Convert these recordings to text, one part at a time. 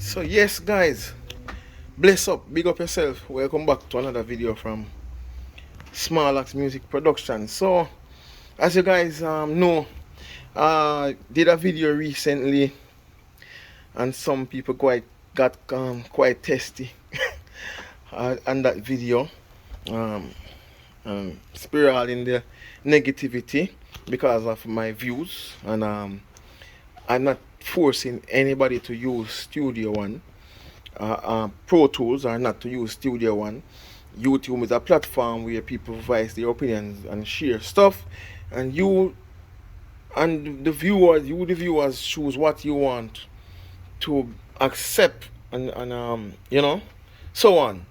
So yes guys, bless up, big up yourself. Welcome back to another video from Small Axe Music Production. So as you guys know, did a video recently and some people got quite testy on that video, um, spiraling the negativity because of my views, and I'm not forcing anybody to use Studio One. Pro Tools are not to use Studio One. YouTube is a platform where people voice their opinions and share stuff, and the viewers choose what you want to accept, and so on.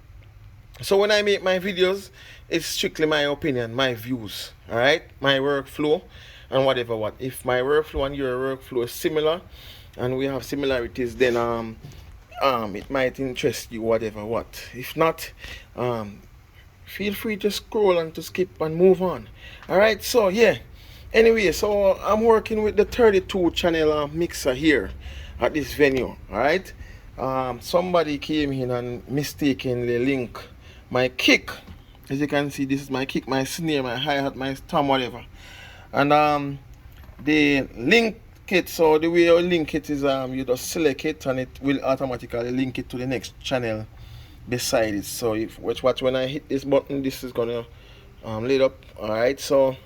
So when I make my videos, it's strictly my opinion, my views, all right, my workflow, and whatever. What if my workflow and your workflow is similar, and we have similarities, then it might interest you, whatever. What if not? um Feel free to scroll and to skip and move on. All right, so yeah, anyway, so I'm working with the 32 channel mixer here at this venue. All right, somebody came in and mistakenly link my kick. As you can see, this is my kick, my snare, my hi-hat, my tom, whatever. And they link it. So the way you link it is you just select it and it will automatically link it to the next channel beside it. So if watch when I hit this button, this is gonna lit up. All right, so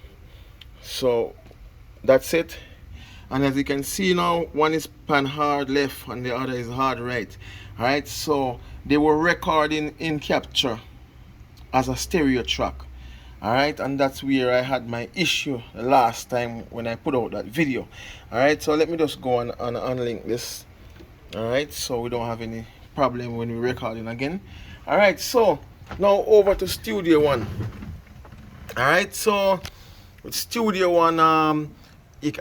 that's it. And as you can see now, one is pan hard left and the other is hard right. All right, so they were recording in capture as a stereo track. All right, and that's where I had my issue the last time when I put out that video. All right, so let me just go on and unlink this. All right, so we don't have any problem when we're recording again. All right, so now over to Studio One. All right, so with Studio One,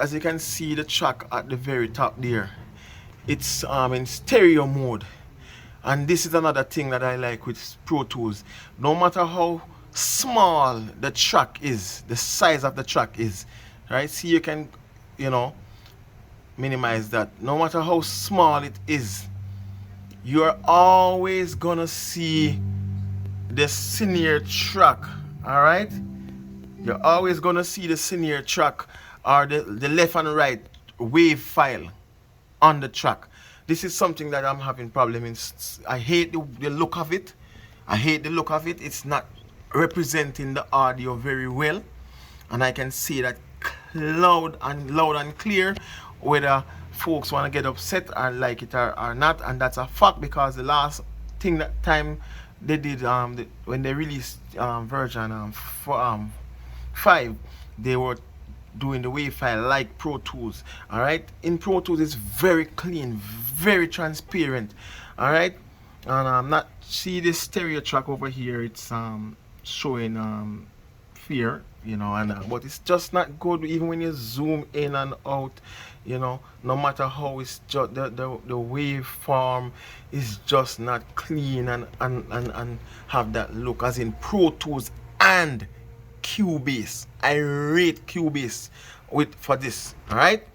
as you can see the track at the very top there, it's in stereo mode. And this is another thing that I like with Pro Tools. No matter how small the track is, the size of the track is, right? See, you can, minimize that. No matter how small it is, you're always gonna see the snare track. All right, you're always gonna see the snare track or the left and right wave file on the track. This is something that I'm having problem in. I hate the look of it. I hate the look of it. It's not representing the audio very well, and I can see that loud and clear, whether folks want to get upset or like it or not. And that's a fact, because the last thing that time they did, when they released version 5, they were doing the wave file like Pro Tools. All right, in Pro Tools it's very clean, very transparent. All right, and not see this stereo track over here, it's showing fear, and but it's just not good even when you zoom in and out. No matter how, it's just the waveform is just not clean and have that look as in Pro Tools and Cubase. I rate Cubase for this. All right,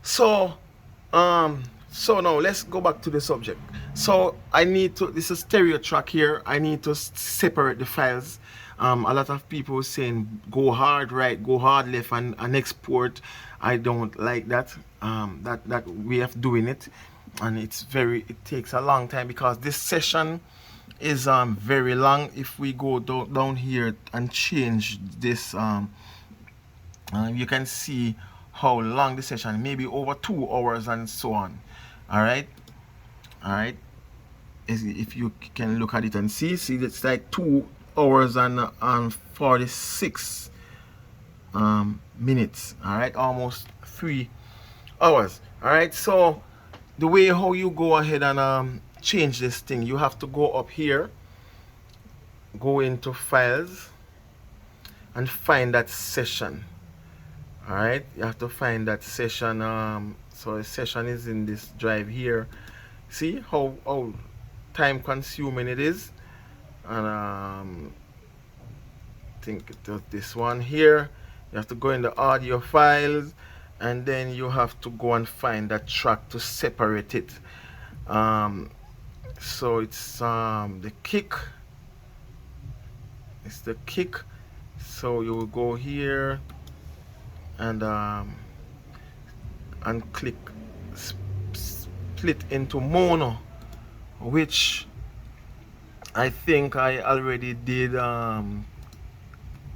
so now let's go back to the subject. So I need to, this is stereo track here, I need to separate the files. A lot of people saying go hard right, go hard left, and export. I don't like that that way of doing it, and it takes a long time because this session is very long. If we go down here and change this, you can see how long the session, maybe over 2 hours and so on. All right, if you can look at it and see it's like 2 hours and 46 minutes. All right, almost 3 hours. All right, so the way how you go ahead and change this thing, you have to go up here, go into files, and find that session. All right, you have to find that session. So the session is in this drive here. See how time consuming it is, and I think this one here, you have to go in the audio files, and then you have to go and find that track to separate it. Um, so it's the kick. It's the kick. So you will go here and click split into mono, which I think I already did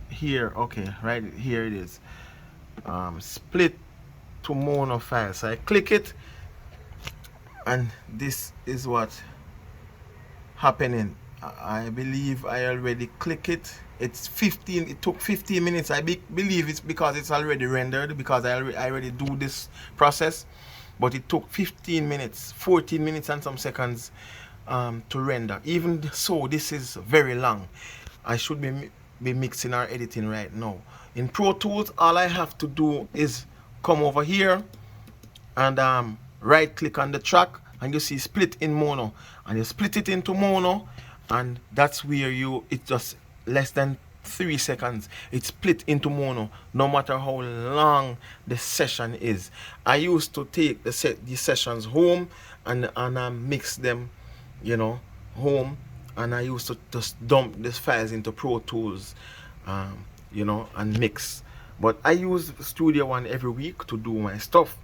here. Okay, right here it is. Split to mono file. So I click it, and this is what happening. I believe I already click it. It's 15. It took 15 minutes. I believe it's because it's already rendered, because I already do this process. But it took 15 minutes, 14 minutes and some seconds to render. Even so, this is very long. I should be mixing or editing right now. In Pro Tools, all I have to do is come over here and right click on the track, and you see split in mono, and you split it into mono, and that's where it's just less than 3 seconds. It's split into mono, no matter how long the session is. I used to take the sessions home and mix them, you know, home, and I used to just dump these files into Pro Tools, you know, and mix. But I use Studio One every week to do my stuff,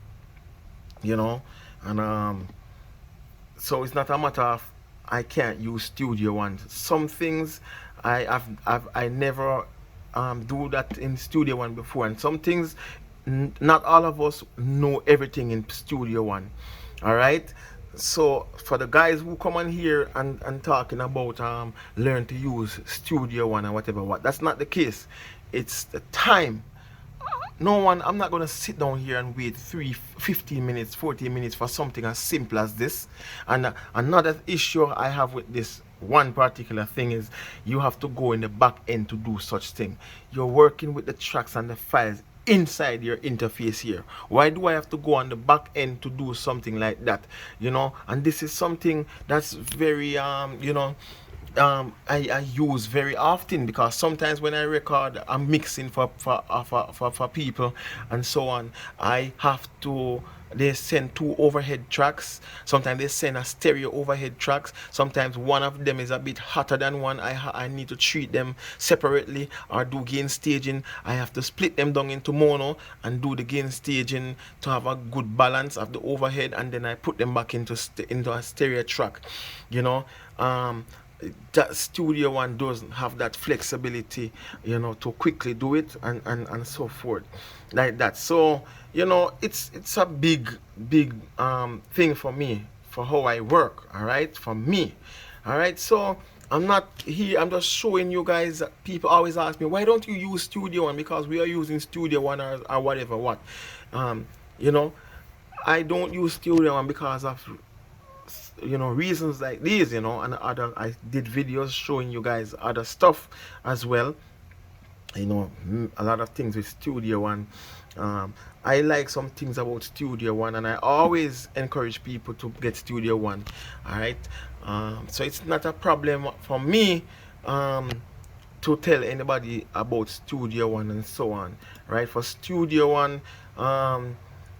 you know, and so it's not a matter of I can't use Studio One. Some things I never do that in Studio One before, and some things not all of us know everything in Studio One. All right. So for the guys who come on here and talking about learn to use Studio One and whatever, that's not the case. It's the time. No one, I'm not going to sit down here and wait 15 minutes, 40 minutes for something as simple as this. And another issue I have with this one particular thing is you have to go in the back end to do such thing. You're working with the tracks and the files inside your interface here. Why do I have to go on the back end to do something like that? You know, and this is something that's very, you know, I use very often, because sometimes when I record, I'm mixing for people and so on. I have to, they send 2 overhead tracks. Sometimes they send a stereo overhead tracks. Sometimes one of them is a bit hotter than one. I need to treat them separately or do gain staging. I have to split them down into mono and do the gain staging to have a good balance of the overhead, and then I put them back into a stereo track, you know. That Studio One doesn't have that flexibility, you know, to quickly do it and so forth like that. So, you know, it's a big thing for me, for how I work. All right, for me. All right, so I'm not here, I'm just showing you guys. People always ask me, why don't you use Studio One? Because we are using Studio One or whatever, what, you know. I don't use Studio One because of, you know, reasons like these, you know, and other. I did videos showing you guys other stuff as well, you know, a lot of things with Studio One. I like some things about Studio One, and I always encourage people to get Studio One. All right, so it's not a problem for me to tell anybody about Studio One and so on, right? For Studio One,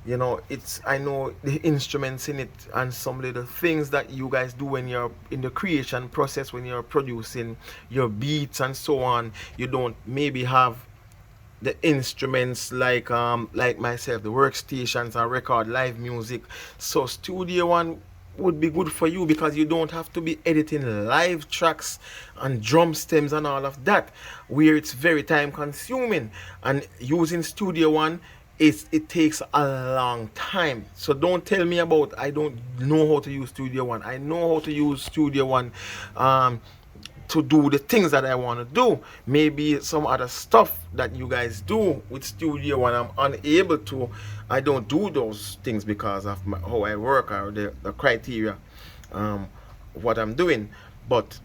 you know, I know the instruments in it and some little things that you guys do when you're in the creation process, when you're producing your beats and so on. You don't maybe have the instruments like myself, the workstations, and record live music. So Studio One would be good for you, because you don't have to be editing live tracks and drum stems and all of that, where it's very time consuming. And using Studio One, it takes a long time. So don't tell me about I don't know how to use Studio One. I know how to use Studio One to do the things that I want to do. Maybe some other stuff that you guys do with Studio One, I'm unable to. I don't do those things because of how I work or the criteria, what I'm doing. But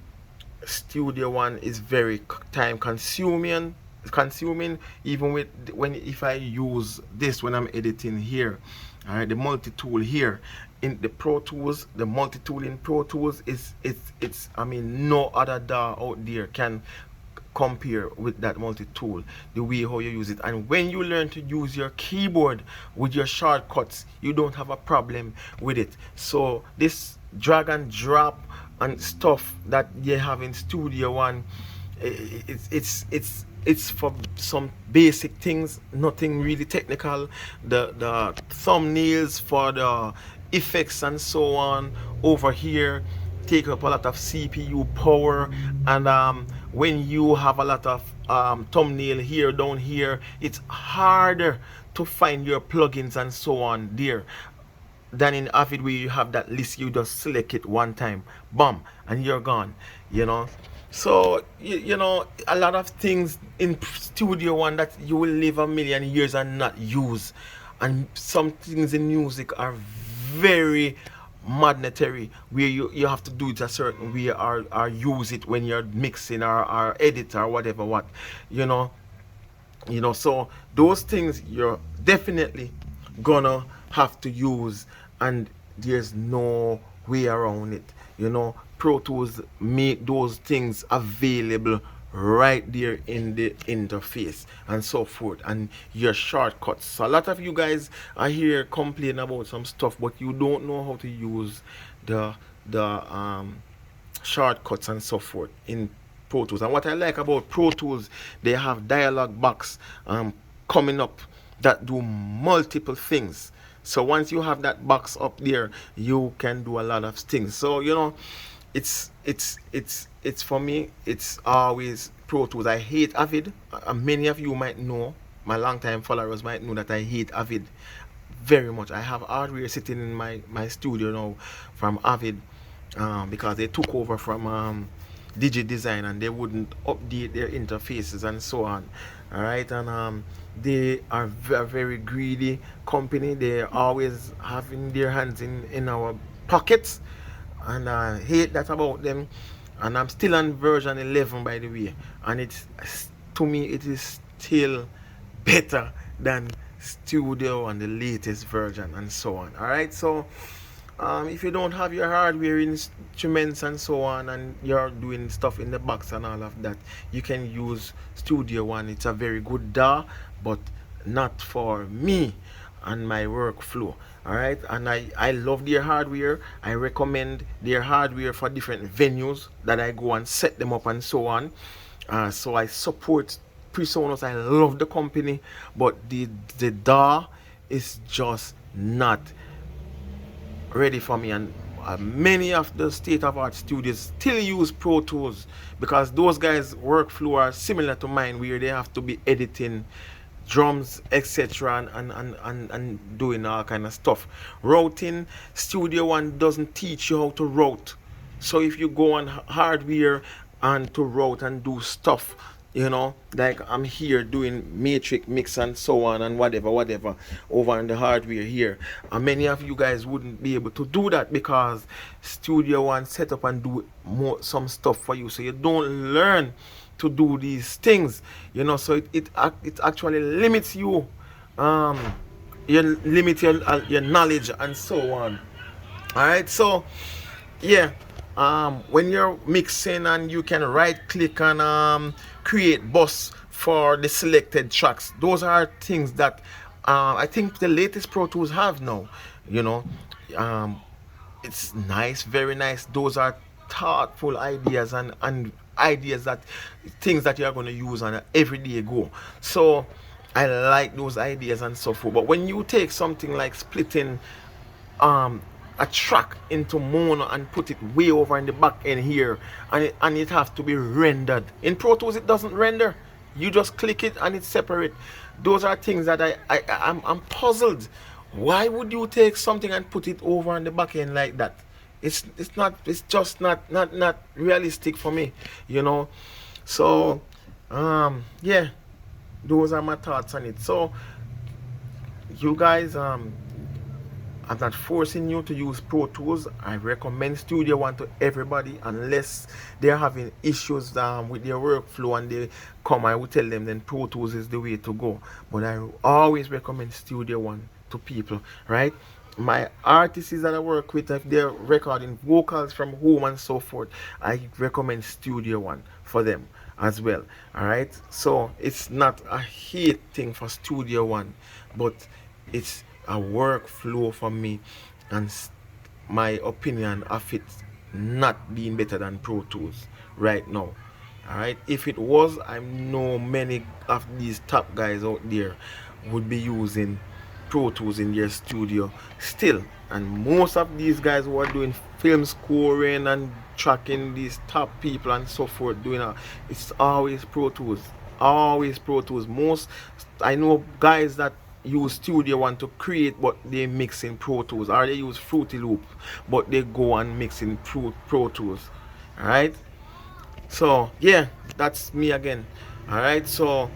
Studio One is very time consuming, even with if I use this when I'm editing here. All right, the multi-tool here in the Pro Tools, the multi-tool in Pro Tools it's I mean, no other DAW out there can compare with that multi-tool, the way how you use it. And when you learn to use your keyboard with your shortcuts, you don't have a problem with it. So this drag and drop and stuff that you have in Studio One. It's for some basic things, nothing really technical. The thumbnails for the effects and so on over here take up a lot of CPU power, and when you have a lot of thumbnail here down here, it's harder to find your plugins and so on there than in Avid, where you have that list. You just select it one time, bam, and you're gone, you know. So you know, a lot of things in Studio One that you will live a million years and not use, and some things in music are very mandatory, where you have to do it a certain way, or use it when you're mixing, or edit, or whatever, what, you know. So those things you're definitely gonna have to use, and there's no way around it. Pro Tools make those things available right there in the interface and so forth, and your shortcuts. So a lot of you guys are here complaining about some stuff, but you don't know how to use the shortcuts and so forth in Pro Tools. And what I like about Pro Tools, they have dialog box coming up that do multiple things. So once you have that box up there, you can do a lot of things. So it's for me, it's always Pro Tools. I hate Avid. Many of you might know, my longtime followers might know that I hate Avid very much. I have hardware sitting in my studio now from Avid, because they took over from DigiDesign, and they wouldn't update their interfaces and so on. All right, and they are very, very greedy company. They always having their hands in our pockets, and I hate that about them. And I'm still on version 11, by the way, and it's, to me, it is still better than Studio and the latest version and so on. All right, so if you don't have your hardware instruments and so on, and you're doing stuff in the box and all of that, you can use Studio One. It's a very good DAW, but not for me and my workflow. All right, and I love their hardware. I recommend their hardware for different venues that I go and set them up and so on. So I support PreSonus. I love the company, but the DAW is just not ready for me. And many of the state-of-art studios still use Pro Tools, because those guys' workflow are similar to mine, where they have to be editing drums, etc., and doing all kind of stuff. Routing, Studio One doesn't teach you how to route. So if you go on hardware and to route and do stuff, like I'm here doing matrix mix and so on and whatever over on the hardware here, and many of you guys wouldn't be able to do that, because Studio One set up and do some stuff for you, so you don't learn to do these things, so it actually limits you, you limit your knowledge and so on. All right, so yeah, when you're mixing, and you can right click and create bus for the selected tracks, those are things that I think the latest Pro Tools have now. It's nice, very nice. Those are thoughtful ideas, and ideas, that things that you are going to use on an everyday go. So I like those ideas and so forth. But when you take something like splitting a track into mono and put it way over in the back end here, and it have to be rendered in Pro Tools, it doesn't render. You just click it and it's separate. Those are things that I'm puzzled. Why would you take something and put it over on the back end like that? It's just not realistic for me, So yeah, those are my thoughts on it. So you guys, I'm not forcing you to use Pro Tools. I recommend Studio One to everybody, unless they're having issues with their workflow and they come, I will tell them then Pro Tools is the way to go. But I always recommend Studio One to people, right? My artists that I work with, if they're recording vocals from home and so forth, I recommend Studio One for them as well. All right, so it's not a hate thing for Studio One, but it's a workflow for me, and my opinion of it not being better than Pro Tools right now. Alright, if it was, I know many of these top guys out there would be using Pro Tools in their studio still. And most of these guys who are doing film scoring and tracking these top people and so forth, it's always Pro Tools. Always Pro Tools. Most, I know guys that use Studio One to create, but they mix in Pro Tools, or they use Fruity Loop, but they go and mix in Pro Tools. Alright? So yeah, that's me again. Alright, so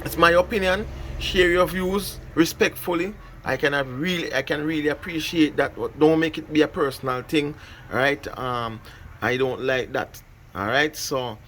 it's my opinion. Share your views respectfully. I can really appreciate that. Don't make it be a personal thing. Alright. I don't like that. Alright, so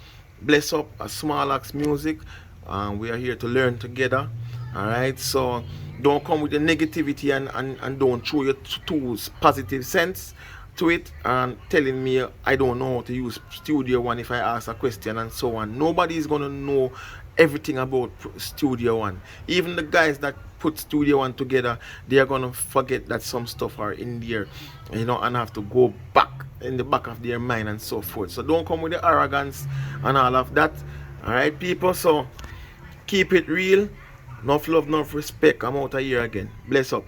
bless up a Small Axe Music. We are here to learn together. Alright, so don't come with the negativity and don't throw your tools positive sense to it and telling me I don't know how to use Studio One if I ask a question and so on. Nobody is gonna know everything about Studio One. Even the guys that put Studio One together, they are gonna forget that some stuff are in there, and have to go back in the back of their mind and so forth. So don't come with the arrogance and all of that. Alright, people, so keep it real. Enough love, enough respect. I'm out of here again. Bless up.